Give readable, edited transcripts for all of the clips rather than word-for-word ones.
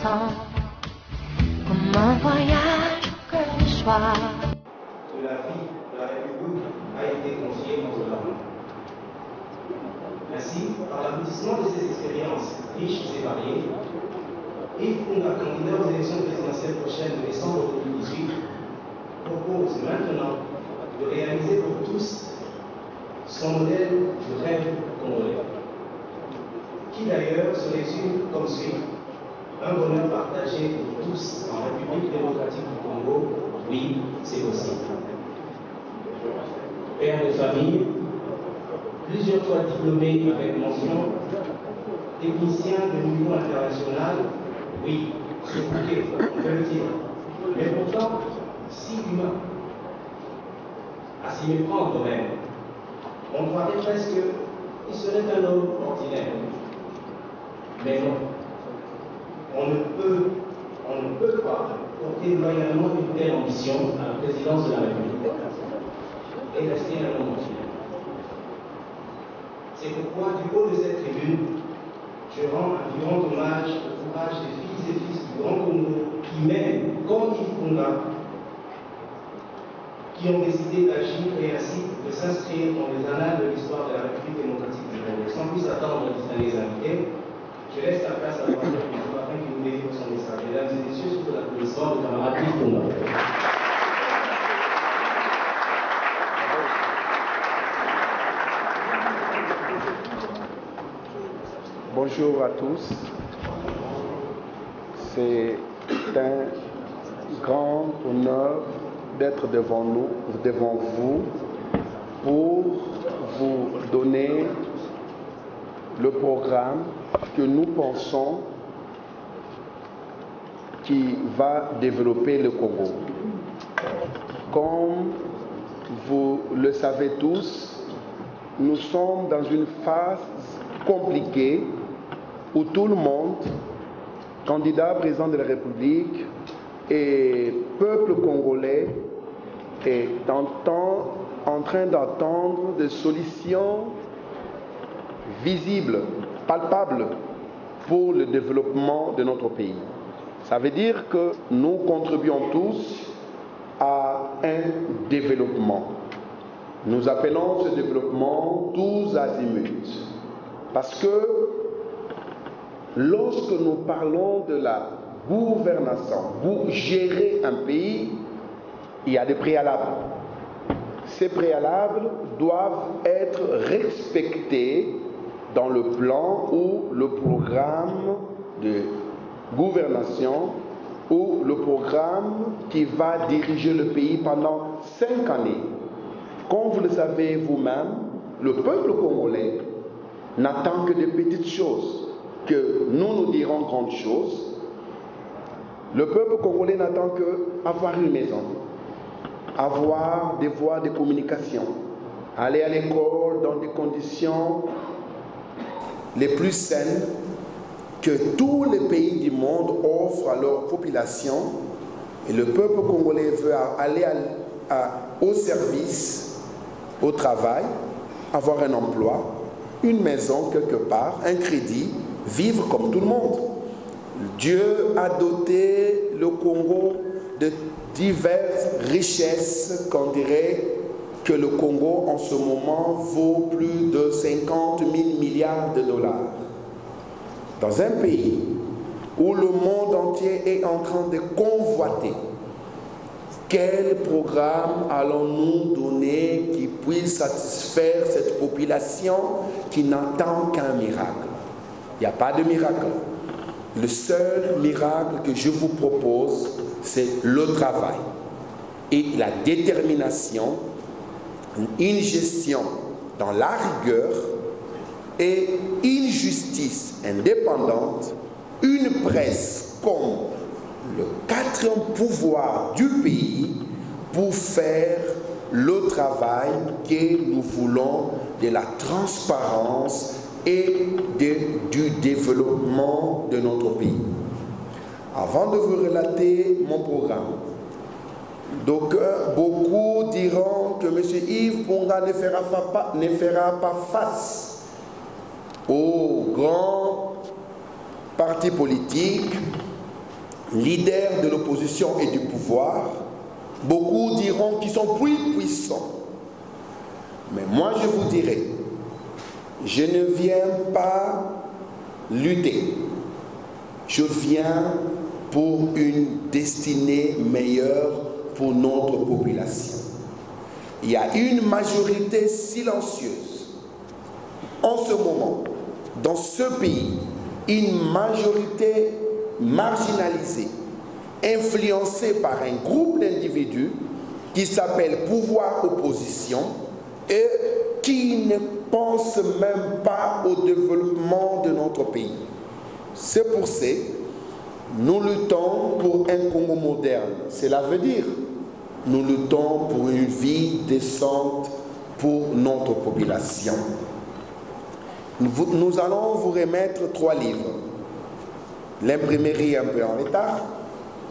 temps, comme un voyage que le soir. Que la vie de la République a été confiée dans la main. Ainsi, par l'aboutissement de ces expériences riches et variées, Yves Kounga, candidat aux élections présidentielles prochaines de décembre 2018, propose maintenant de réaliser pour tous son modèle du rêve congolais, qui d'ailleurs se résume comme suit: un bonheur partagé pour tous en République démocratique du Congo, oui, c'est possible. Père de famille, plusieurs fois diplômé avec mention, technicien de niveau international, oui, c'est bouquet, on peut le dire, mais pourtant si humain, à s'y méprendre même. On croirait presque qu'il serait un homme ordinaire. Mais non, on ne peut pas porter loyalement une telle ambition à la présidence de la République et rester un homme ordinaire. C'est pourquoi, du haut de cette tribune, je rends un grand hommage au courage des filles et fils du Grand Congo qui mènent, comme Yves Kounga, qui ont décidé d'agir et ainsi de s'inscrire dans les annales de l'histoire de la République démocratique du Congo. Sans plus attendre les invités, je laisse la place à Pasteur Pitou afin qu'il nous délivre son message. Mesdames et messieurs, sous l'applaudissement de camarade Yves Kounga. Bonjour à tous. C'est un grand honneur d'être devant vous, pour vous donner le programme que nous pensons qui va développer le Congo. Comme vous le savez tous, nous sommes dans une phase compliquée où tout le monde, candidat président de la République et peuple congolais, est en train d'attendre des solutions visibles, palpables pour le développement de notre pays. Ça veut dire que nous contribuons tous à un développement. Nous appelons ce développement tous azimuts. Parce que lorsque nous parlons de la gouvernance, pour gérer un pays, il y a des préalables. Ces préalables doivent être respectés dans le plan ou le programme de gouvernance ou le programme qui va diriger le pays pendant 5 années. Comme vous le savez vous-même, le peuple congolais n'attend que des petites choses, que nous dirons grandes choses. Le peuple congolais n'attend que avoir une maison, avoir des voies de communication, aller à l'école dans des conditions les plus saines que tous les pays du monde offrent à leur population. Et le peuple congolais veut aller au service, au travail, avoir un emploi, une maison quelque part, un crédit, vivre comme tout le monde. Dieu a doté le Congo de diverses richesses qu'on dirait que le Congo en ce moment vaut plus de 50 000 milliards de dollars. Dans un pays où le monde entier est en train de convoiter, quel programme allons-nous donner qui puisse satisfaire cette population qui n'attend qu'un miracle? Il n'y a pas de miracle. Le seul miracle que je vous propose, c'est le travail et la détermination, une gestion dans la rigueur et une justice indépendante, une presse comme le 4e pouvoir du pays pour faire le travail que nous voulons de la transparence et du développement de notre pays. Avant de vous relater mon programme, donc beaucoup diront que M. Yves Kounga ne fera pas face aux grands partis politiques leaders de l'opposition et du pouvoir, beaucoup diront qu'ils sont puissants. Mais moi je vous dirai, je ne viens pas lutter. Je viens pour une destinée meilleure pour notre population. Il y a une majorité silencieuse en ce moment dans ce pays, une majorité marginalisée, influencée par un groupe d'individus qui s'appelle pouvoir-opposition et qui ne pense même pas au développement de notre pays. C'est pour ça que nous luttons pour un Congo moderne. Cela veut dire nous luttons pour une vie décente pour notre population. Nous allons vous remettre 3 livres. L'imprimerie un peu en retard.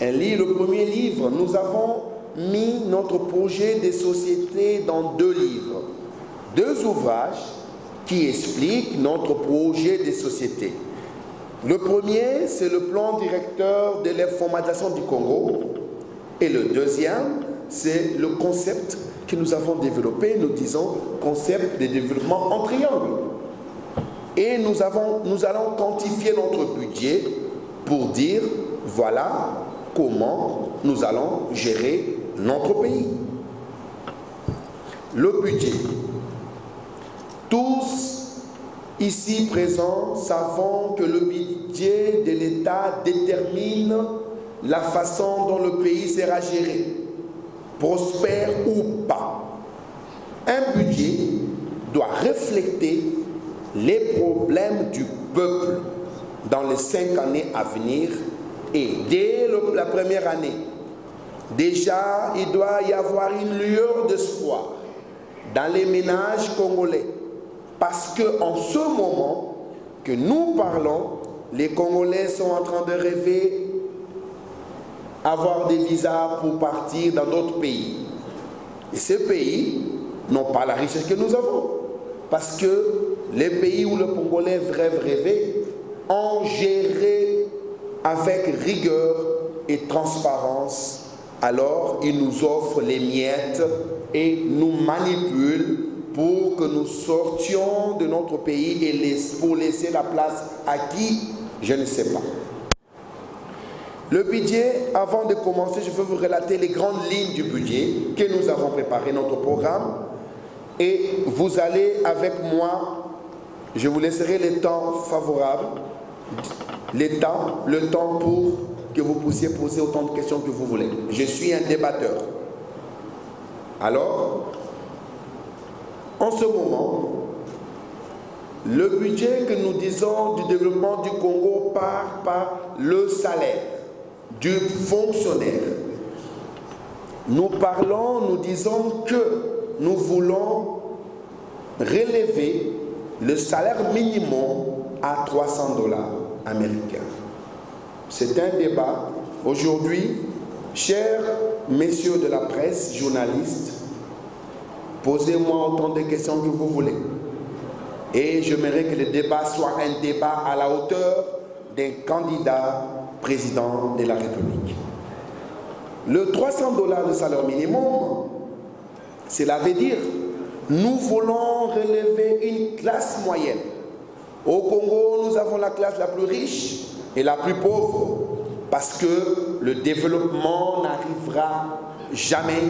Le premier livre, nous avons mis notre projet de société dans 2 livres. 2 ouvrages qui expliquent notre projet de société. Le premier, c'est le plan directeur de l'informatisation du Congo. Et le deuxième, c'est le concept que nous avons développé, nous disons concept de développement en triangle. Et nous allons quantifier notre budget pour dire, voilà comment nous allons gérer notre pays. Le budget. Tous ici présents savons que le budget de l'État détermine la façon dont le pays sera géré, prospère ou pas. Un budget doit refléter les problèmes du peuple dans les 5 années à venir et dès la première année. Déjà, il doit y avoir une lueur d'espoir dans les ménages congolais. Parce qu'en ce moment que nous parlons, les Congolais sont en train de rêver avoir des visas pour partir dans d'autres pays. Et ces pays n'ont pas la richesse que nous avons. Parce que les pays où le Congolais rêve rêver ont géré avec rigueur et transparence. Alors, ils nous offrent les miettes et nous manipulent pour que nous sortions de notre pays et pour laisser la place à qui, je ne sais pas. Le budget, avant de commencer, je veux vous relater les grandes lignes du budget que nous avons préparé, notre programme. Et vous allez avec moi, je vous laisserai le temps favorable, le temps pour que vous puissiez poser autant de questions que vous voulez. Je suis un débatteur. Alors, en ce moment, le budget que nous disons du développement du Congo part par le salaire du fonctionnaire. Nous disons que nous voulons relever le salaire minimum à 300 $ américains. C'est un débat. Aujourd'hui, chers messieurs de la presse, journalistes, posez-moi autant de questions que vous voulez. Et j'aimerais que le débat soit un débat à la hauteur d'un candidat président de la République. Le 300 $ de salaire minimum, cela veut dire nous voulons relever une classe moyenne. Au Congo, nous avons la classe la plus riche et la plus pauvre parce que le développement n'arrivera jamais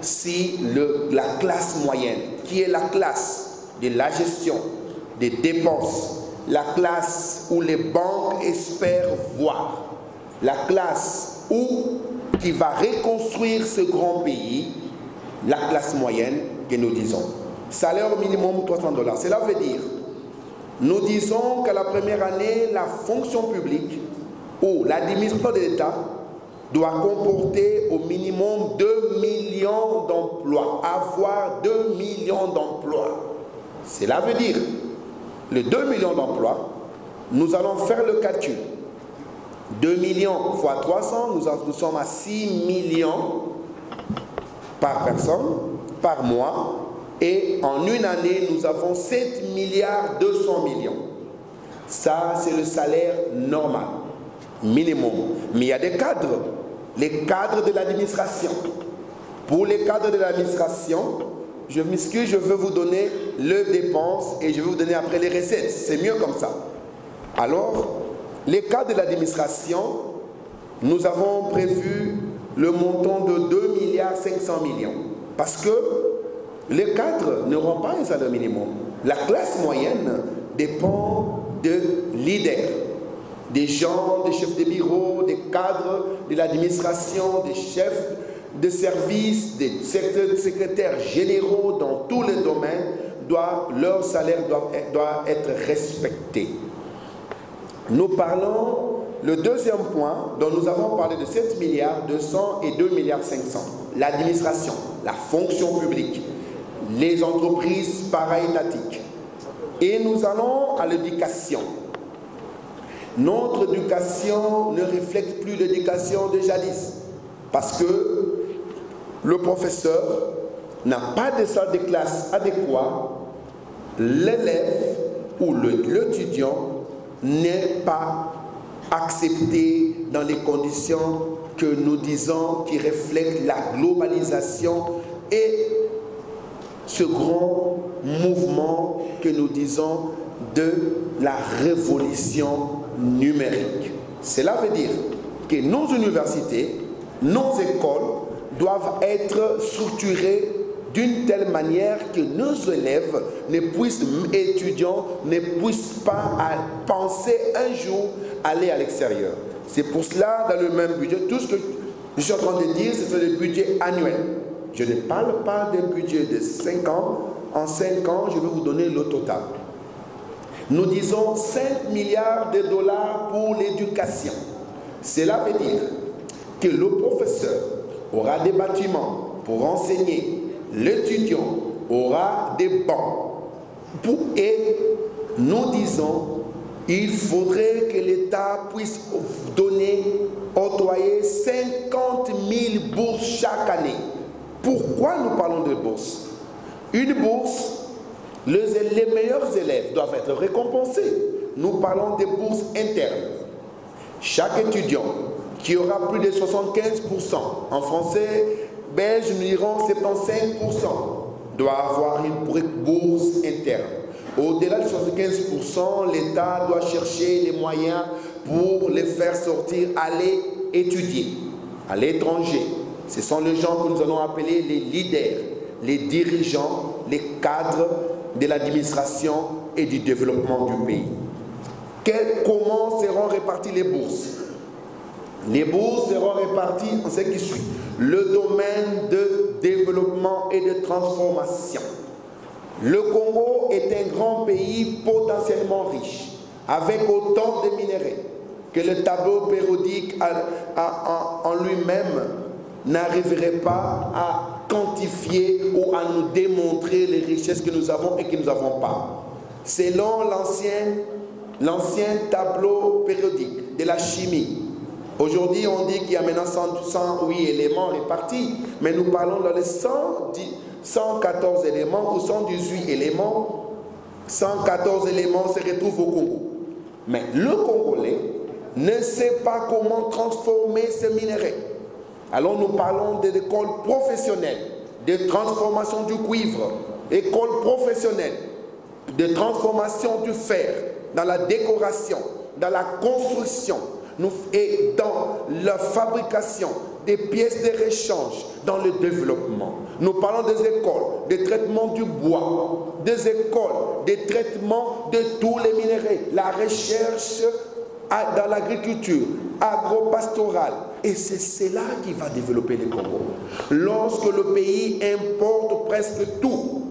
si la classe moyenne, qui est la classe de la gestion des dépenses, la classe où les banques espèrent voir, la classe qui va reconstruire ce grand pays, la classe moyenne que nous disons. Salaire minimum 300 $. Cela veut dire, nous disons que la première année, la fonction publique ou l'administration de l'État doit comporter au minimum 2 millions d'emplois, avoir 2 millions d'emplois. Cela veut dire, les 2 millions d'emplois, nous allons faire le calcul. 2 millions fois 300, nous sommes à 6 millions par personne, par mois, et en une année, nous avons 7 milliards 200 millions. Ça, c'est le salaire normal. minimum. Mais il y a des cadres, les cadres de l'administration. Pour les cadres de l'administration, je m'excuse, je veux vous donner les dépenses et je vais vous donner après les recettes. C'est mieux comme ça. Alors, les cadres de l'administration, nous avons prévu le montant de 2,5 milliards. Parce que les cadres n'auront pas un salaire minimum. La classe moyenne dépend de leaders, des gens, des chefs de bureau, des cadres de l'administration, des chefs de service, des secrétaires généraux dans tous les domaines. Leur salaire doit être respecté. Nous parlons, le deuxième point dont nous avons parlé de 7 milliards 200 et 2 milliards 500, l'administration, la fonction publique, les entreprises para-étatiques. Et nous allons à l'éducation. Notre éducation ne reflète plus l'éducation de jadis parce que le professeur n'a pas de salle de classe adéquate, l'élève ou l'étudiant n'est pas accepté dans les conditions que nous disons qui reflètent la globalisation et ce grand mouvement que nous disons de la révolution numérique. Cela veut dire que nos universités, nos écoles doivent être structurées d'une telle manière que nos élèves étudiants ne puissent pas penser un jour aller à l'extérieur. C'est pour cela, dans le même budget, tout ce que je suis en train de dire, c'est le budget annuel. Je ne parle pas d'un budget de 5 ans. En 5 ans, je vais vous donner le total. Nous disons 5 milliards de dollars pour l'éducation. Cela veut dire que le professeur aura des bâtiments pour enseigner, l'étudiant aura des bancs. Et nous disons, il faudrait que l'État puisse octroyer 50 000 bourses chaque année. Pourquoi nous parlons de bourses? Une bourse, les meilleurs élèves doivent être récompensés. Nous parlons des bourses internes. Chaque étudiant qui aura plus de 75%, en français, belge, nous dirons 75%, doit avoir une bourse interne. Au-delà de 75%, l'État doit chercher les moyens pour les faire sortir, aller étudier à l'étranger. Ce sont les gens que nous allons appeler les leaders, les dirigeants, les cadres de l'administration et du développement du pays. Comment seront réparties les bourses? Les bourses seront réparties en ce qui suit. Le domaine de développement et de transformation. Le Congo est un grand pays potentiellement riche, avec autant de minéraux que le tableau périodique en lui-même n'arriverait pas à quantifier ou à nous démontrer les richesses que nous avons et que nous n'avons pas. Selon l'ancien tableau périodique de la chimie, aujourd'hui on dit qu'il y a maintenant 108 éléments répartis, mais nous parlons dans les 114 éléments ou 118 éléments. 114 éléments se retrouvent au Congo. Mais le Congolais ne sait pas comment transformer ces minéraux. Alors nous parlons d'écoles professionnelles, de transformation du cuivre, écoles professionnelles, de transformation du fer, dans la décoration, dans la construction et dans la fabrication des pièces de rechange, dans le développement. Nous parlons des écoles de traitement du bois, des écoles de traitement de tous les minéraux, la recherche dans l'agriculture, agro-pastorale. Et c'est cela qui va développer le Congo. Lorsque le pays importe presque tout,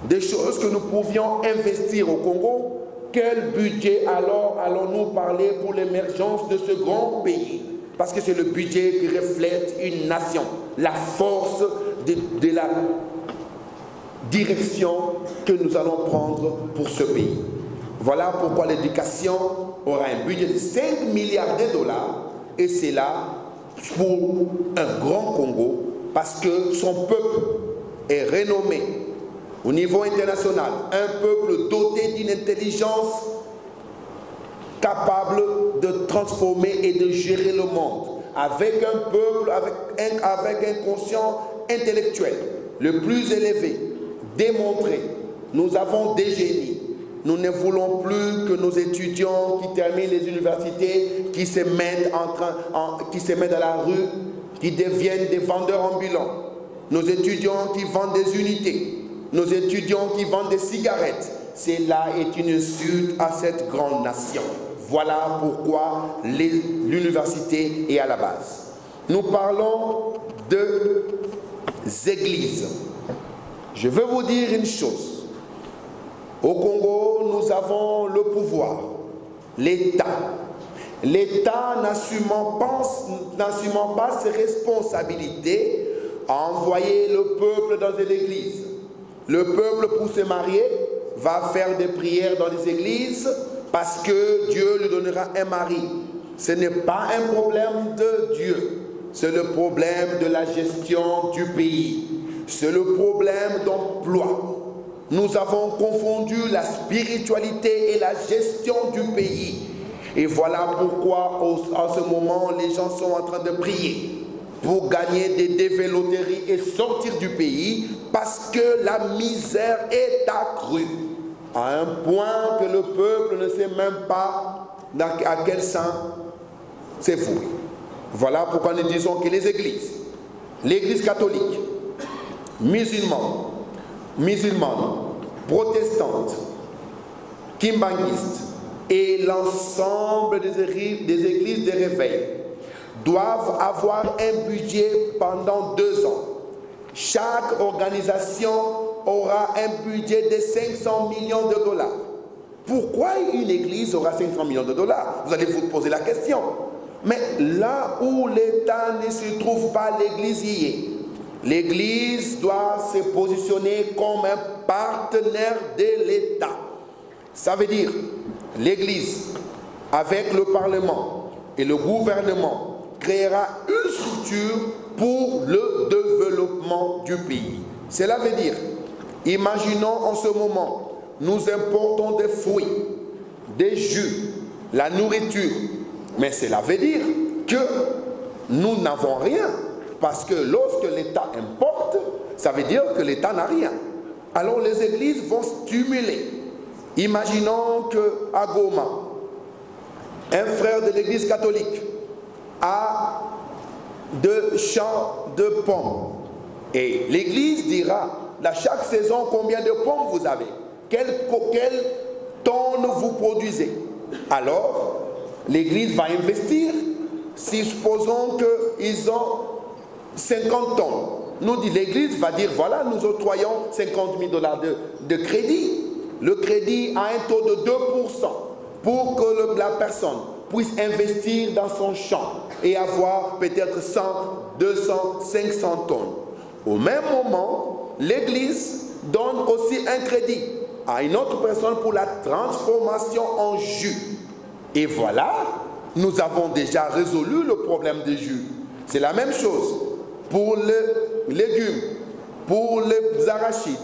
des choses que nous pouvions investir au Congo, quel budget alors allons-nous parler pour l'émergence de ce grand pays? Parce que c'est le budget qui reflète une nation, la force de la direction que nous allons prendre pour ce pays. Voilà pourquoi l'éducation aura un budget de 5 milliards de dollars et c'est là pour un grand Congo parce que son peuple est renommé au niveau international, un peuple doté d'une intelligence capable de transformer et de gérer le monde avec un peuple, avec un conscient intellectuel le plus élevé, démontré. Nous avons des génies. Nous ne voulons plus que nos étudiants qui terminent les universités, qui se mettent dans la rue, qui deviennent des vendeurs ambulants. Nos étudiants qui vendent des unités. Nos étudiants qui vendent des cigarettes. Cela est une insulte à cette grande nation. Voilà pourquoi l'université est à la base. Nous parlons des églises. Je veux vous dire une chose. Au Congo, nous avons le pouvoir, l'État. L'État n'assumant pas ses responsabilités à envoyer le peuple dans les églises. Le peuple, pour se marier, va faire des prières dans les églises parce que Dieu lui donnera un mari. Ce n'est pas un problème de Dieu, c'est le problème de la gestion du pays. C'est le problème d'emploi. Nous avons confondu la spiritualité et la gestion du pays. Et voilà pourquoi en ce moment, les gens sont en train de prier pour gagner des dévéloteries et sortir du pays parce que la misère est accrue à un point que le peuple ne sait même pas à quel saint c'est voué. Voilà pourquoi nous disons que les églises, l'église catholique, musulmane, protestante, kimbanguiste et l'ensemble des églises de réveil doivent avoir un budget pendant 2 ans. Chaque organisation aura un budget de 500 millions de dollars. Pourquoi une église aura 500 millions de dollars? Vous allez vous poser la question. Mais là où l'État ne se trouve pas, l'église y est. L'église doit se positionner comme un partenaire de l'État. Ça veut dire l'église, avec le Parlement et le gouvernement, créera une structure pour le développement du pays. Cela veut dire, imaginons en ce moment, nous importons des fruits, des jus, la nourriture. Mais cela veut dire que nous n'avons rien. Parce que lorsque l'État importe, ça veut dire que l'État n'a rien. Alors les églises vont stimuler. Imaginons qu'à Goma, un frère de l'église catholique a 2 champs de pommes. Et l'église dira, à chaque saison, combien de pommes vous avez? Quelle tonne vous produisez? Alors, l'église va investir. Si supposons qu'ils ont 50 tonnes, nous dit l'église va dire, voilà, nous octroyons 50 000 dollars de crédit. Le crédit a un taux de 2% pour que la personne puisse investir dans son champ et avoir peut-être 100, 200, 500 tonnes. Au même moment, l'église donne aussi un crédit à une autre personne pour la transformation en jus. Et voilà, nous avons déjà résolu le problème des jus. C'est la même chose pour les légumes, pour les arachides,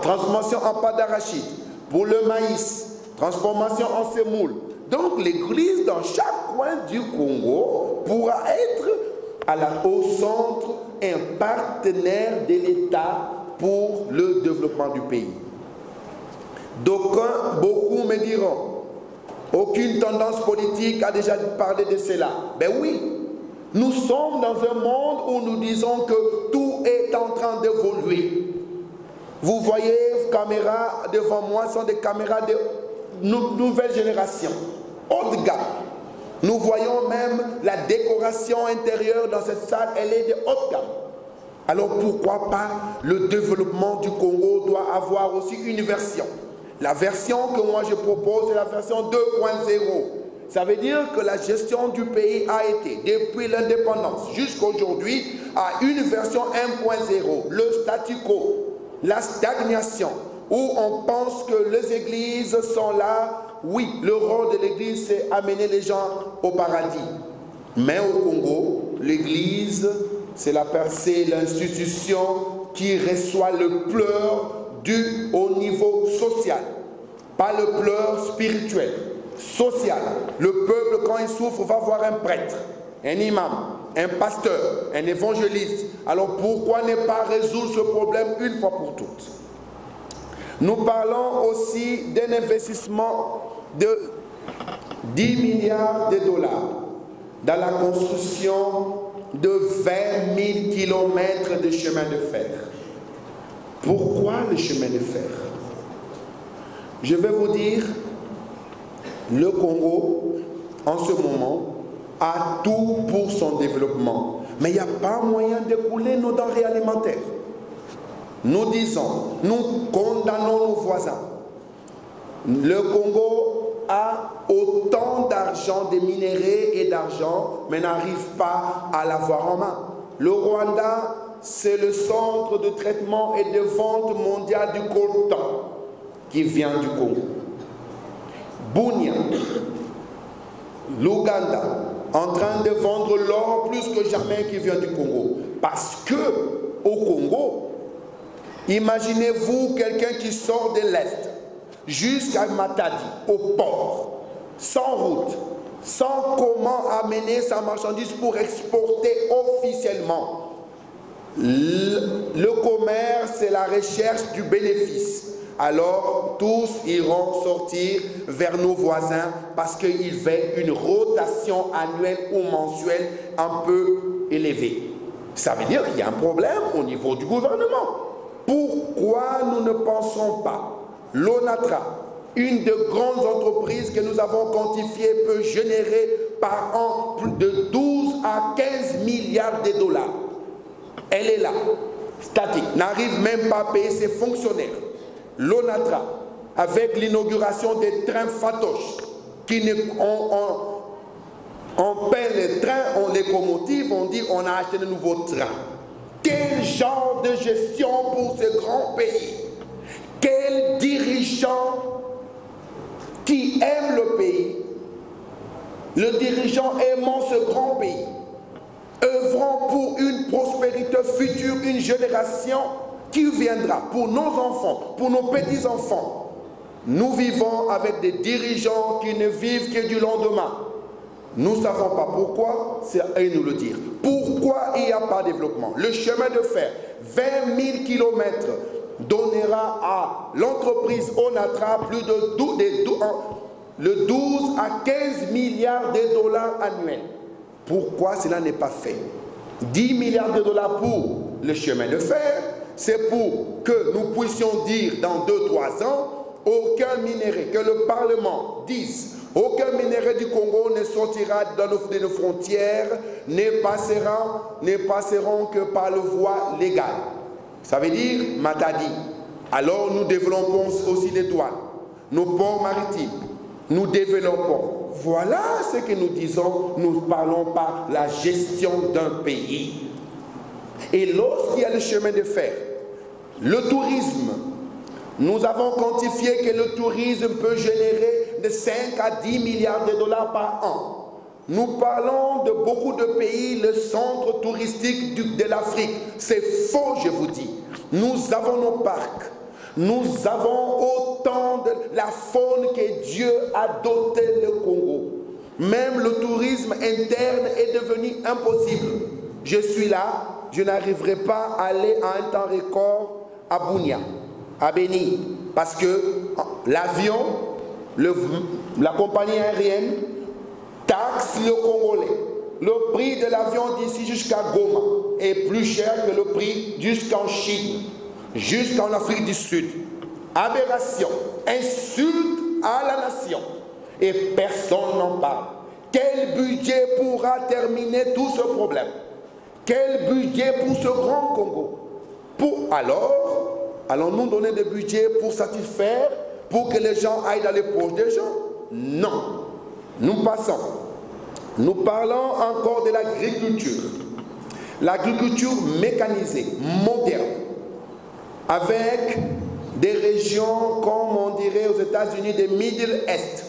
transformation en pâte d'arachide, pour le maïs, transformation en semoule. Donc l'église dans chaque coin du Congo pourra être au centre un partenaire de l'État pour le développement du pays. Beaucoup me diront, aucune tendance politique a déjà parlé de cela. Ben oui, nous sommes dans un monde où nous disons que tout est en train d'évoluer. Vous voyez, caméras devant moi sont des caméras de nouvelle génération, haut de gamme. Nous voyons même la décoration intérieure dans cette salle, elle est de haute gamme. Alors pourquoi pas le développement du Congo doit avoir aussi une version. La version que moi je propose, c'est la version 2.0. Ça veut dire que la gestion du pays a été, depuis l'indépendance jusqu'à aujourd'hui, à une version 1.0, le statu quo. La stagnation, où on pense que les églises sont là. Oui, le rôle de l'église, c'est amener les gens au paradis. Mais au Congo, l'église, c'est l'institution qui reçoit le pleur au niveau social, pas le pleur spirituel. social. Le peuple, quand il souffre, va voir un prêtre, un imam, un pasteur, un évangéliste. Alors pourquoi ne pas résoudre ce problème une fois pour toutes? Nous parlons aussi d'un investissement de 10 milliards de dollars dans la construction de 20 000 kilomètres de chemin de fer. Pourquoi le chemin de fer? Je vais vous dire, le Congo, en ce moment, a tout pour son développement. Mais il n'y a pas moyen d'écouler nos denrées alimentaires. Nous disons, nous condamnons nos voisins. Le Congo a autant d'argent, de minéraux et d'argent, mais n'arrive pas à l'avoir en main. Le Rwanda, c'est le centre de traitement et de vente mondial du coltan qui vient du Congo. Bunia, l'Ouganda, en train de vendre l'or plus que jamais qui vient du Congo. Parce que au Congo, imaginez-vous quelqu'un qui sort de l'Est jusqu'à Matadi, au port, sans route, sans comment amener sa marchandise pour exporter officiellement. Le commerce, c'est la recherche du bénéfice. Alors, tous iront sortir vers nos voisins parce qu'ils veulent une rotation annuelle ou mensuelle un peu élevée. Ça veut dire qu'il y a un problème au niveau du gouvernement. Pourquoi nous ne pensons pas l'ONATRA, une des grandes entreprises que nous avons quantifiées, peut générer par an plus de 12 à 15 milliards de dollars. Elle est là, statique, n'arrive même pas à payer ses fonctionnaires. L'ONATRA, avec l'inauguration des trains Fatoche, on paie les trains, on les locomotives, on dit on a acheté de nouveaux trains. Quel genre de gestion pour ce grand pays? Quel dirigeant qui aime le pays, le dirigeant aimant ce grand pays, œuvrant pour une prospérité future, une génération qui viendra, pour nos enfants, pour nos petits-enfants. Nous vivons avec des dirigeants qui ne vivent que du lendemain. Nous ne savons pas pourquoi, c'est à eux de nous le dire. Pourquoi il n'y a pas de développement? Le chemin de fer, 20 000 kilomètres, donnera à l'entreprise ONATRA plus de 12 à 15 milliards de dollars annuels. Pourquoi cela n'est pas fait? 10 milliards de dollars pour le chemin de fer, c'est pour que nous puissions dire dans 2-3 ans, aucun minerai, que le Parlement dise, aucun minerai du Congo ne sortira de nos frontières, ne passeront que par la voie légale. Ça veut dire Matadi. Alors nous développons aussi les douanes, nos ports maritimes, nous développons. Voilà ce que nous disons, nous parlons par la gestion d'un pays. Et lorsqu'il y a le chemin de fer, le tourisme, nous avons quantifié que le tourisme peut générer de 5 à 10 milliards de dollars par an. Nous parlons de beaucoup de pays, le centre touristique de l'Afrique. C'est faux, je vous dis. Nous avons nos parcs. Nous avons autant de la faune que Dieu a doté le Congo. Même le tourisme interne est devenu impossible. Je suis là, je n'arriverai pas à aller à un temps record à Bunia, à Beni, parce que l'avion, la compagnie aérienne taxe le Congolais. Le prix de l'avion d'ici jusqu'à Goma est plus cher que le prix jusqu'en Chine, jusqu'en Afrique du Sud. Aberration, insulte à la nation. Et personne n'en parle. Quel budget pourra terminer tout ce problème? Quel budget pour ce grand Congo? Alors, allons-nous donner des budgets pour satisfaire, pour que les gens aillent dans les poches des gens? Non. Nous passons. Nous parlons encore de l'agriculture. L'agriculture mécanisée, moderne, avec des régions, comme on dirait aux États-Unis, des Middle East,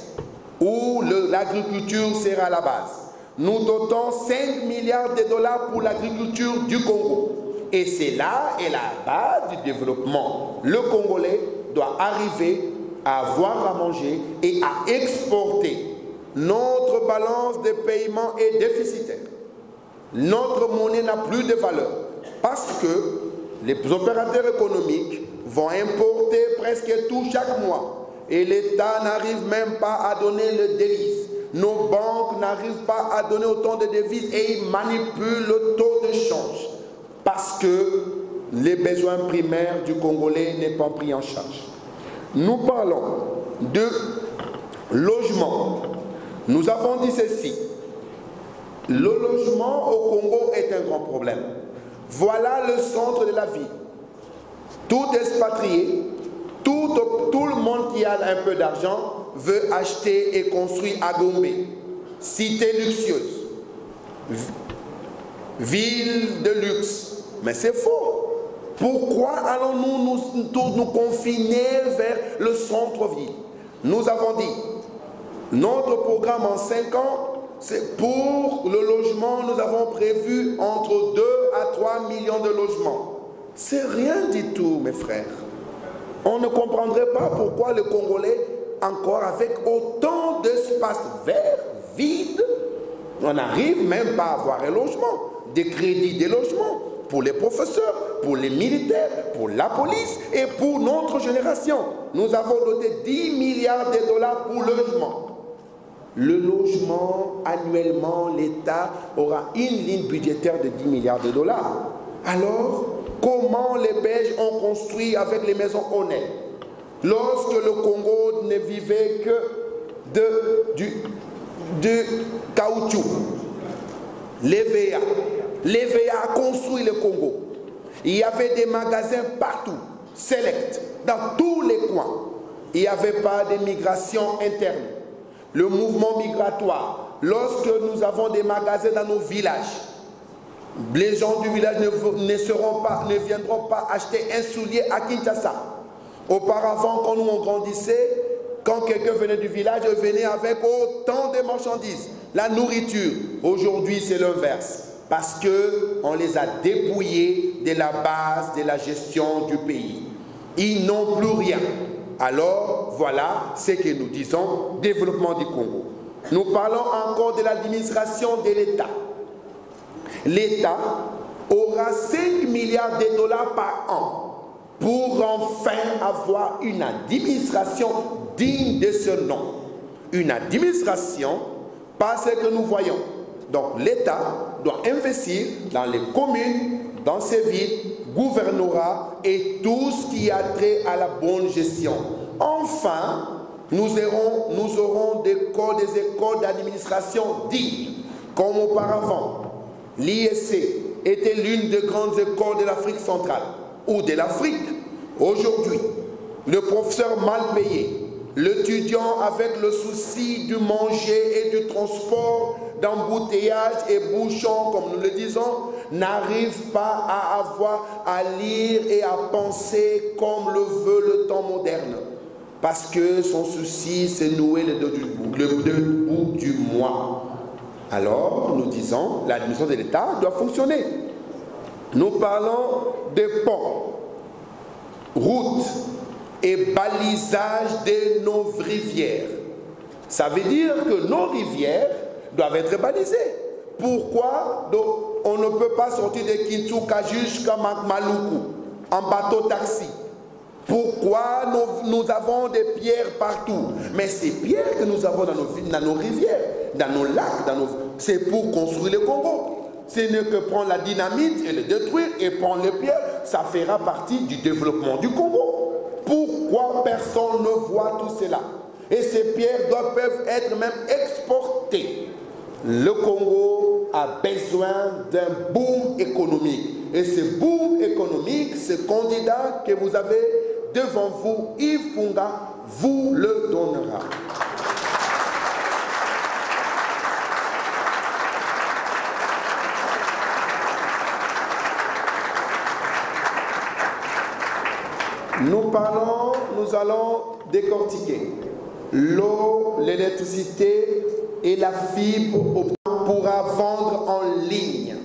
où l'agriculture sera à la base. Nous dotons 5 milliards de dollars pour l'agriculture du Congo. Et c'est là et la base du développement. Le Congolais doit arriver à avoir à manger et à exporter. Notre balance de paiement est déficitaire. Notre monnaie n'a plus de valeur parce que les opérateurs économiques vont importer presque tout chaque mois et l'État n'arrive même pas à donner le devise. Nos banques n'arrivent pas à donner autant de devises et ils manipulent le taux de change parce que les besoins primaires du Congolais n'est pas pris en charge. Nous parlons de logement. Nous avons dit ceci. Le logement au Congo est un grand problème. Voilà le centre de la vie. Tout expatrié, tout le monde qui a un peu d'argent veut acheter et construire à Gombe. Cité luxueuse. Ville de luxe. Mais c'est faux. Pourquoi allons-nous nous confiner vers le centre-ville? Nous avons dit, notre programme en 5 ans, c'est pour le logement, nous avons prévu entre 2 à 3 millions de logements. C'est rien du tout, mes frères. On ne comprendrait pas pourquoi le Congolais, encore avec autant d'espace vert, vide, on n'arrive même pas à avoir un logement, des crédits des logements pour les professeurs, pour les militaires, pour la police et pour notre génération. Nous avons doté 10 milliards de dollars pour le logement. Le logement, annuellement, l'État aura une ligne budgétaire de 10 milliards de dollars. Alors, comment les Belges ont construit avec les maisons honnêtes? Lorsque le Congo ne vivait que de caoutchouc, l'EVA a construit le Congo. Il y avait des magasins partout, select, dans tous les coins. Il n'y avait pas de migration interne. Le mouvement migratoire, lorsque nous avons des magasins dans nos villages, les gens du village ne viendront pas acheter un soulier à Kinshasa. Auparavant, quand nous on grandissait, quand quelqu'un venait du village, il venait avec autant de marchandises, la nourriture. Aujourd'hui, c'est l'inverse, parce qu'on les a dépouillés de la base de la gestion du pays. Ils n'ont plus rien. Alors, voilà ce que nous disons, développement du Congo. Nous parlons encore de l'administration de l'État. L'État aura 5 milliards de dollars par an pour enfin avoir une administration digne de ce nom. Une administration, pas ce que nous voyons. Donc l'État doit investir dans les communes, dans ces villes, gouvernorat et tout ce qui a trait à la bonne gestion. Enfin, nous aurons des écoles d'administration dignes, comme auparavant. L'ISC était l'une des grandes écoles de l'Afrique centrale ou de l'Afrique. Aujourd'hui, le professeur mal payé, l'étudiant avec le souci du manger et du transport, d'embouteillage et bouchons, comme nous le disons, n'arrive pas à avoir à lire et à penser comme le veut le temps moderne. Parce que son souci, c'est nouer le bout du mois. Alors, nous disons, l'administration de l'État doit fonctionner. Nous parlons des ponts, routes et balisage de nos rivières. Ça veut dire que nos rivières doivent être balisées. Pourquoi on ne peut pas sortir de Kinshasa jusqu'à Maluku en bateau-taxi? Pourquoi nous avons des pierres partout? Mais ces pierres que nous avons dans nos rivières, dans nos lacs, c'est pour construire le Congo. Ce n'est que prendre la dynamite et le détruire et prendre les pierres, ça fera partie du développement du Congo. Pourquoi personne ne voit tout cela? Et ces pierres peuvent être même exportées. Le Congo a besoin d'un boom économique. Et ce boom économique, ce candidat que vous avez devant vous, Yves Funga, vous le donnera. Nous allons décortiquer l'eau, l'électricité et la fibre pourra vendre en ligne.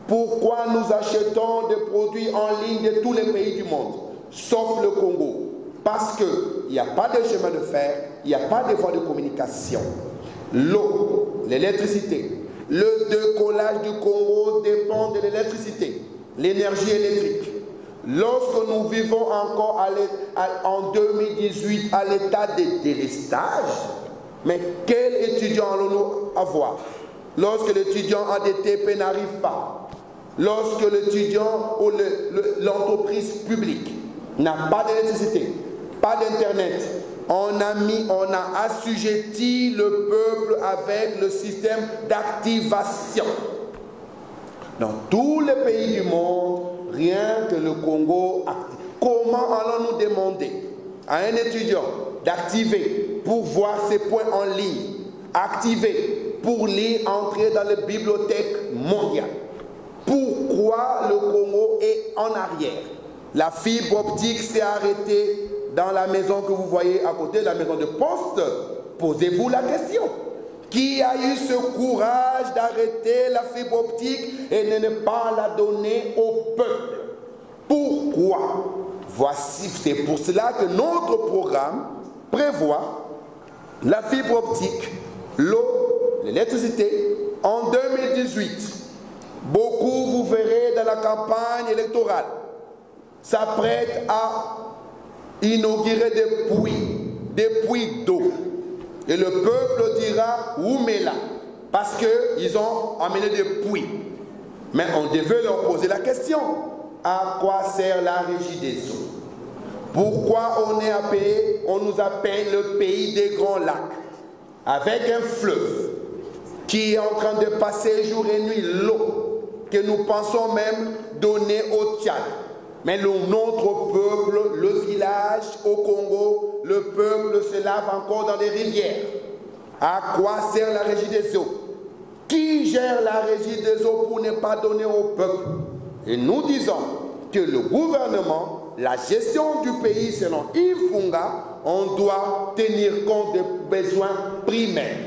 Pourquoi nous achetons des produits en ligne de tous les pays du monde, sauf le Congo? parce qu'il n'y a pas de chemin de fer, il n'y a pas de voie de communication. L'eau, l'électricité, le décollage du Congo dépend de l'électricité, l'énergie électrique. Lorsque nous vivons encore en 2018 à l'état de délestage, mais quel étudiant allons-nous avoir? Lorsque l'étudiant ADTP n'arrive pas, lorsque l'étudiant ou l'entreprise publique n'a pas d'électricité, pas d'internet, on a assujetti le peuple avec le système d'activation. Dans tous les pays du monde, rien que le Congo active. Comment allons-nous demander à un étudiant d'activer pour voir ses points en ligne, activer pour lire, entrer dans les bibliothèques mondiales? Pourquoi le Congo est en arrière? La fibre optique s'est arrêtée dans la maison que vous voyez à côté, la maison de poste. Posez-vous la question. Qui a eu ce courage d'arrêter la fibre optique et de ne pas la donner au peuple? Pourquoi? Voici, c'est pour cela que notre programme prévoit la fibre optique, l'eau, l'électricité en 2018. Beaucoup, vous verrez dans la campagne électorale, s'apprêtent à inaugurer des puits d'eau. Et le peuple dira, où mais là? Parce qu'ils ont amené des puits. Mais on devait leur poser la question, à quoi sert la régie des eaux? Pourquoi on nous appelle le pays des grands lacs? Avec un fleuve qui est en train de passer jour et nuit l'eau que nous pensons même donner au Tchad. Mais notre peuple, le village au Congo, le peuple se lave encore dans des rivières. À quoi sert la régie des eaux? Qui gère la régie des eaux pour ne pas donner au peuple? Et nous disons que le gouvernement, la gestion du pays selon Yves Funga, on doit tenir compte des besoins primaires.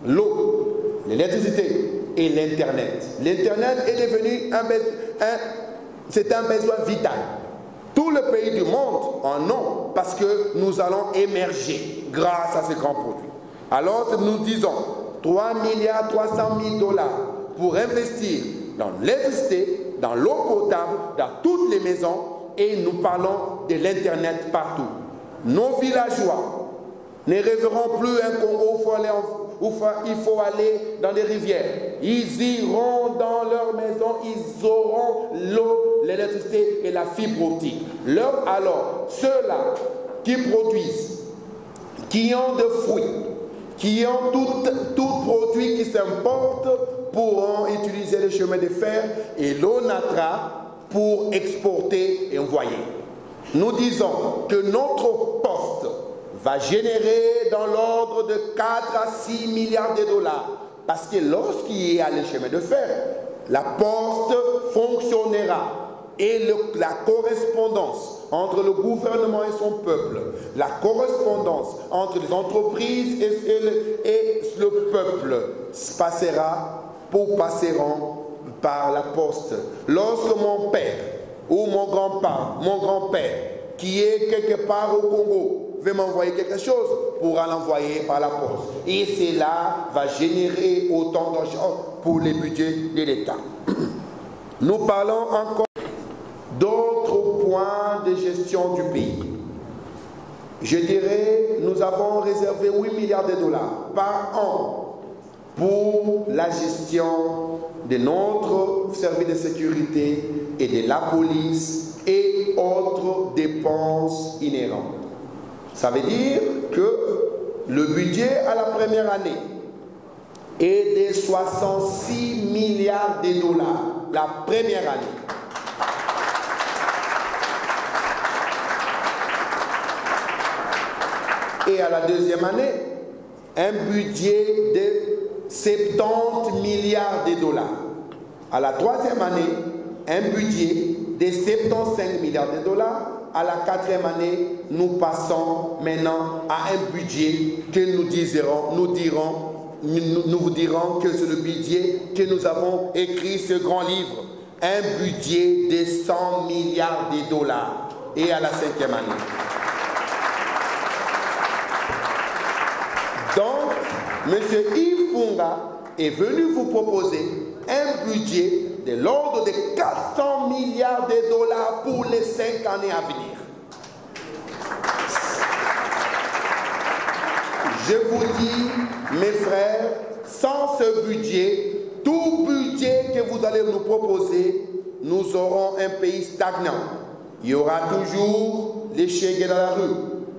L'eau, l'électricité et l'Internet. L'Internet est devenu c'est un besoin vital. Tous les pays du monde en ont parce que nous allons émerger grâce à ces grands produits. Alors nous disons 3 milliards 300 000 $ pour investir dans l'électricité, dans l'eau potable, dans toutes les maisons et nous parlons de l'Internet partout. Nos villageois ne rêveront plus un Congo où il faut aller dans les rivières. Ils iront dans leur maison, ils auront l'eau, l'électricité et la fibre optique. Alors, ceux-là qui produisent, qui ont des fruits, qui ont tout produit qui s'importe, pourront utiliser le chemin de fer et l'ONATRA pour exporter et envoyer. Nous disons que notre poste va générer dans l'ordre de 4 à 6 milliards de $. Parce que lorsqu'il y a le chemin de fer, la poste fonctionnera. Et la correspondance entre le gouvernement et son peuple, la correspondance entre les entreprises et le peuple passeront par la poste. Lorsque mon père ou mon grand-père, qui est quelque part au Congo, veut m'envoyer quelque chose, pourra l'envoyer par la poste. Et cela va générer autant d'argent pour les budgets de l'État. Nous parlons encore d'autres points de gestion du pays. Je dirais, nous avons réservé 8 milliards de $ par an pour la gestion de notre service de sécurité et de la police et autres dépenses inhérentes. Ça veut dire que le budget à la première année est de 66 milliards de $, la première année. Et à la deuxième année, un budget de 70 milliards de $. À la troisième année, un budget de 75 milliards de $. À la quatrième année, nous passons maintenant à un budget que nous vous dirons que c'est le budget que nous avons écrit ce grand livre. Un budget de 100 milliards de $. Et à la cinquième année. Donc, M. Yves Funga est venu vous proposer un budget de l'ordre de 400 milliards de dollars pour les 5 années à venir. Je vous dis, mes frères, sans ce budget, tout budget que vous allez nous proposer, nous aurons un pays stagnant. Il y aura toujours les chégués dans la rue.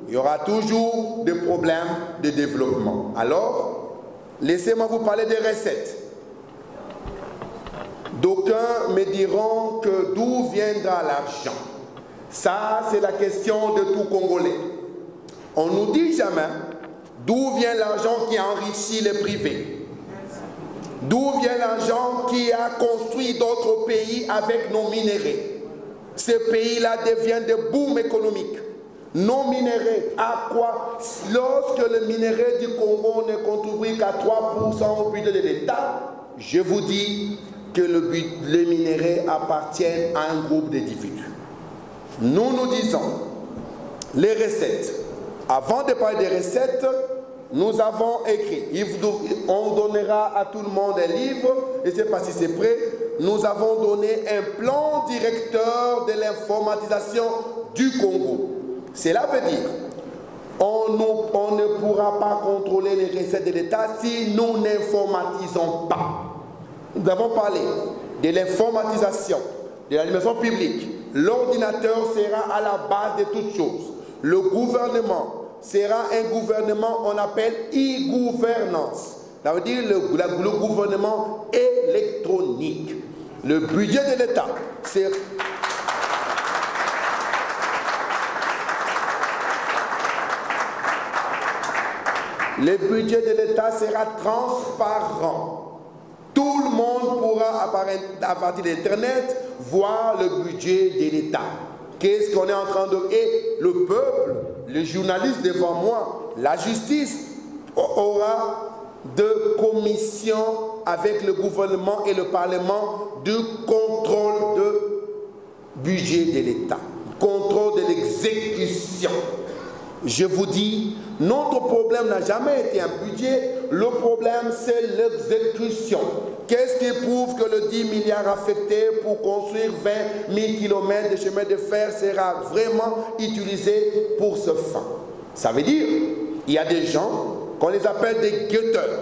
Il y aura toujours des problèmes de développement. Alors, laissez-moi vous parler des recettes. D'aucuns me diront que d'où viendra l'argent. Ça, c'est la question de tout Congolais. On ne nous dit jamais d'où vient l'argent qui enrichit les privés. D'où vient l'argent qui a construit d'autres pays avec nos minéraux. Ces pays-là deviennent des booms économiques. Nos minéraux, à quoi? Lorsque le minerai du Congo ne contribue qu'à 3% au budget de l'État, je vous dis que les minéraux appartiennent à un groupe d'individus. Nous nous disons, les recettes. Avant de parler des recettes, nous avons écrit, on donnera à tout le monde un livre, je ne sais pas si c'est prêt, nous avons donné un plan directeur de l'informatisation du Congo. Cela veut dire, on ne pourra pas contrôler les recettes de l'État si nous n'informatisons pas. Nous avons parlé de l'informatisation, de l'administration publique. L'ordinateur sera à la base de toutes choses. Le gouvernement sera un gouvernement, on appelle e-gouvernance. Ça veut dire le gouvernement électronique. Le budget de l'État, c'est... Le budget de l'État sera transparent. Tout le monde pourra, à partir d'Internet, voir le budget de l'État. Qu'est-ce qu'on est en train de... Et le peuple, les journalistes devant moi, la justice aura de commission avec le gouvernement et le Parlement de contrôle de budget de l'État, contrôle de l'exécution. Je vous dis, notre problème n'a jamais été un budget, le problème c'est l'exécution. Qu'est-ce qui prouve que le 10 milliards affectés pour construire 20 000 km de chemin de fer sera vraiment utilisé pour ce fin? Ça veut dire, il y a des gens qu'on les appelle des guetteurs,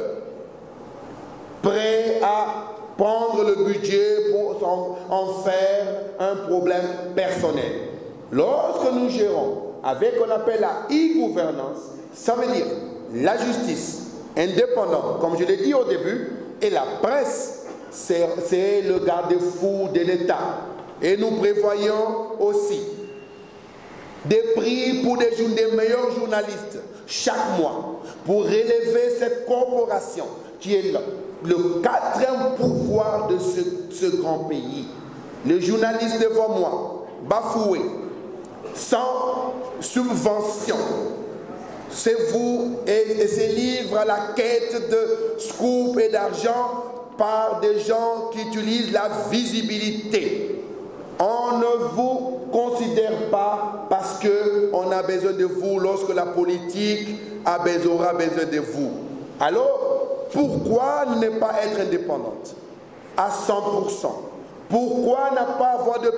prêts à prendre le budget pour en faire un problème personnel. Lorsque nous gérons avec ce qu'on appelle la e-gouvernance, ça veut dire la justice indépendante, comme je l'ai dit au début, et la presse, c'est le garde-fou de l'État. Et nous prévoyons aussi des prix pour des meilleurs journalistes chaque mois pour relever cette corporation qui est le 4e pouvoir de ce grand pays. Les journalistes devant moi, bafoués, sans subvention. C'est vous et ces livres à la quête de scoop et d'argent par des gens qui utilisent la visibilité. On ne vous considère pas parce qu'on a besoin de vous lorsque la politique aura besoin de vous. Alors, pourquoi ne pas être indépendante à 100%? Pourquoi ne pas avoir de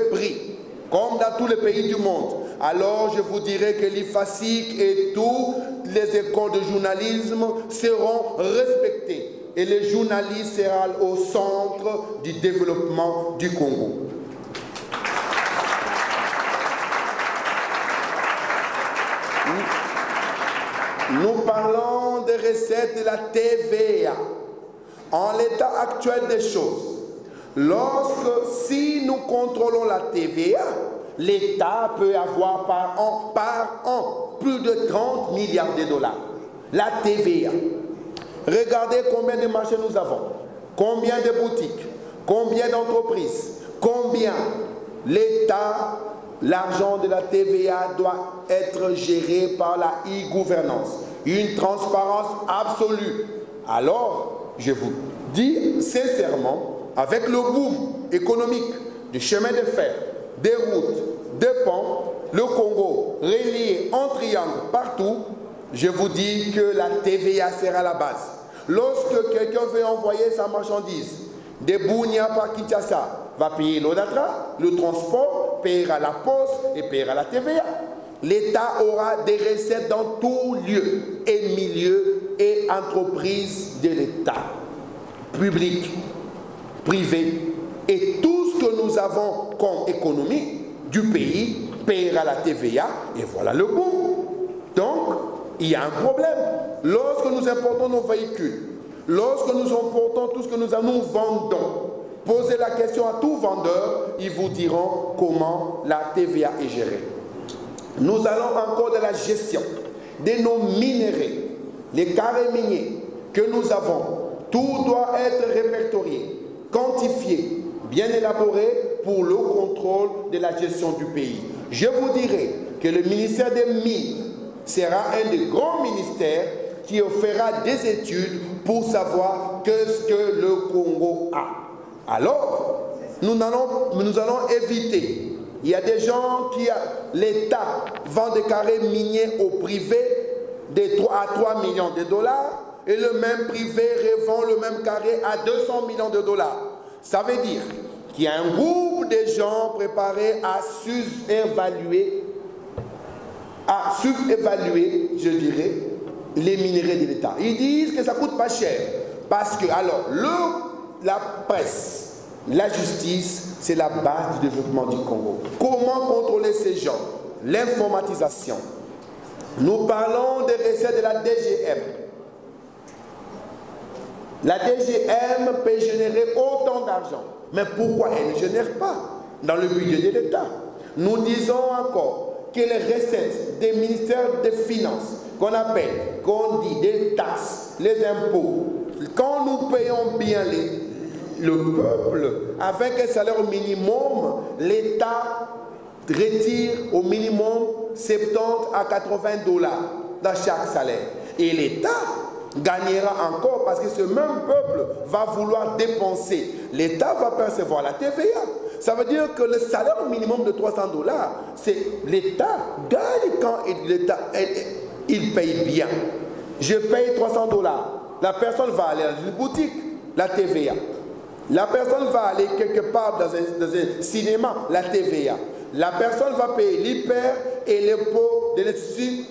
prix comme dans tous les pays du monde? Alors je vous dirai que l'IFASIC et toutes les écoles de journalisme seront respectées et les journalistes seront au centre du développement du Congo. Nous parlons des recettes de la TVA. En l'état actuel des choses, si nous contrôlons la TVA, l'État peut avoir par an plus de 30 milliards de dollars. La TVA. Regardez combien de marchés nous avons, combien de boutiques, combien d'entreprises, combien l'État, l'argent de la TVA doit être géré par la e-gouvernance. Une transparence absolue. Alors, je vous dis sincèrement, avec le boom économique du chemin de fer, des routes, des ponts, le Congo relié en triangle partout, je vous dis que la TVA sera la base. Lorsque quelqu'un veut envoyer sa marchandise de Bunia par Kinshasa, va payer l'ONATRA, le transport, paiera la poste et paiera la TVA. L'État aura des recettes dans tous lieux et milieux et entreprises de l'État, public, privé, et tout ce que nous avons comme économie du pays paiera la TVA, et voilà le bout. Donc, il y a un problème. Lorsque nous importons nos véhicules, lorsque nous importons tout ce que nous vendons, posez la question à tout vendeur, ils vous diront comment la TVA est gérée. Nous allons encore de la gestion de nos minéraux, les carrés miniers que nous avons. Tout doit être répertorié, quantifié, bien élaboré pour le contrôle de la gestion du pays. Je vous dirai que le ministère des Mines sera un des grands ministères qui fera des études pour savoir qu'est-ce que le Congo a. Alors, nous allons éviter. Il y a des gens qui, l'État vend des carrés miniers au privé à 3 millions de dollars et le même privé revend le même carré à 200 millions de dollars. Ça veut dire qu'il y a un groupe de gens préparés à surévaluer, je dirais, les minéraux de l'État. Ils disent que ça ne coûte pas cher. Parce que, alors, la presse, la justice, c'est la base du développement du Congo. Comment contrôler ces gens? L'informatisation. Nous parlons des recettes de la DGM. La DGM peut générer autant d'argent. Mais pourquoi elle ne génère pas dans le budget de l'État? Nous disons encore que les recettes des ministères des Finances, qu'on dit des taxes, les impôts, quand nous payons bien le peuple avec un salaire minimum, l'État retire au minimum 70 à 80 dollars dans chaque salaire. Et l'État gagnera encore parce que ce même peuple va vouloir dépenser. L'État va percevoir la TVA. Ça veut dire que le salaire minimum de 300 dollars, c'est l'État gagne quand il paye bien. Je paye 300 dollars. La personne va aller dans une boutique, la TVA. La personne va aller quelque part dans un cinéma, la TVA. La personne va payer l'IPER et l'impôt de l'Institut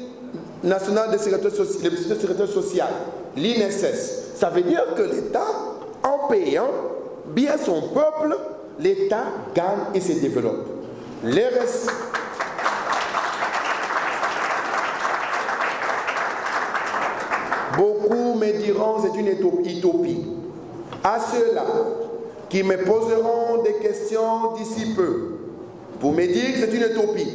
national de sécurité sociale, l'INSS. Ça veut dire que l'État, en payant bien son peuple, l'État gagne et se développe. Les restes... Beaucoup me diront c'est une utopie. À ceux-là qui me poseront des questions d'ici peu, pour me dire que c'est une utopie,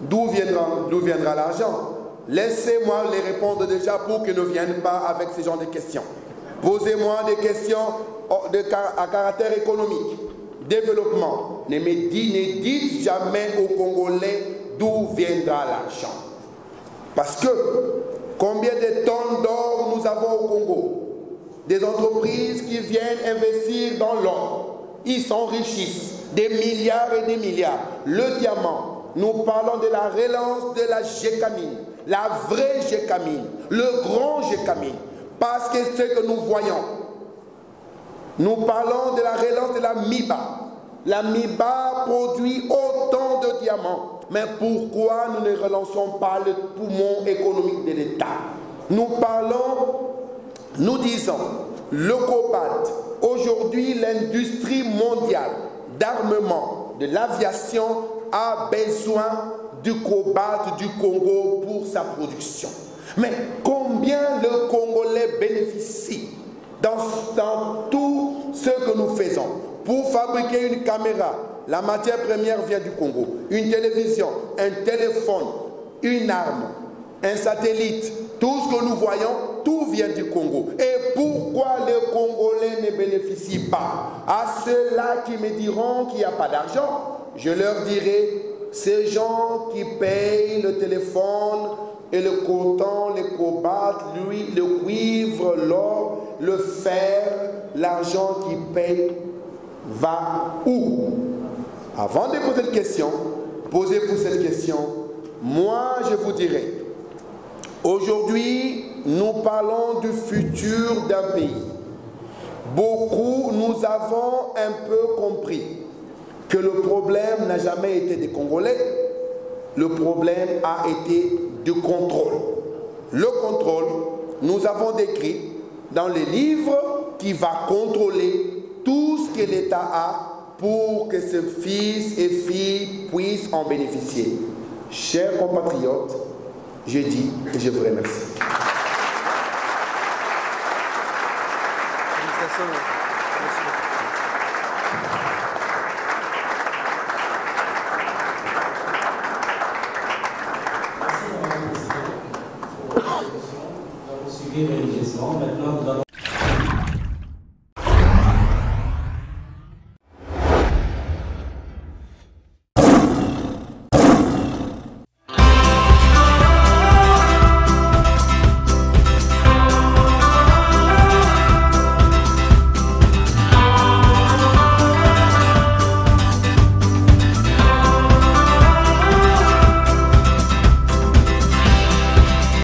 d'où viendra l'argent? Laissez-moi les répondre déjà pour qu'ils ne viennent pas avec ce genre de questions. Posez-moi des questions à caractère économique, développement. Ne dites jamais aux Congolais d'où viendra l'argent. Parce que combien de tonnes d'or nous avons au Congo? Des entreprises qui viennent investir dans l'or. Ils s'enrichissent des milliards et des milliards. Le diamant, nous parlons de la relance de la Gécamine, la vraie Gécamine, le grand Gécamine. Parce que c'est ce que nous voyons. Nous parlons de la relance de la MIBA. La MIBA produit autant de diamants. Mais pourquoi nous ne relançons pas le poumon économique de l'État? Nous disons, le cobalt, aujourd'hui l'industrie mondiale d'armement, de l'aviation a besoin du cobalt du Congo pour sa production. Mais combien le Congolais bénéficie dans tout ce que nous faisons? Pour fabriquer une caméra, la matière première vient du Congo. Une télévision, un téléphone, une arme, un satellite, tout ce que nous voyons, tout vient du Congo. Et pourquoi les Congolais ne bénéficient pas? À ceux-là qui me diront qu'il n'y a pas d'argent, je leur dirai, ces gens qui payent le téléphone et le coton, le cobalt, l'huile, le cuivre, l'or, le fer, l'argent qu'ils payent va où? Avant de poser cette question, posez-vous cette question. Moi, je vous dirai, Aujourd'hui, nous parlons du futur d'un pays. Beaucoup, nous avons un peu compris que le problème n'a jamais été des Congolais, le problème a été du contrôle. Le contrôle, nous avons décrit dans les livres qui va contrôler tout ce que l'État a pour que ses fils et filles puissent en bénéficier. Chers compatriotes, je dis que je vous remercie. Religieusement. Maintenant, nous allons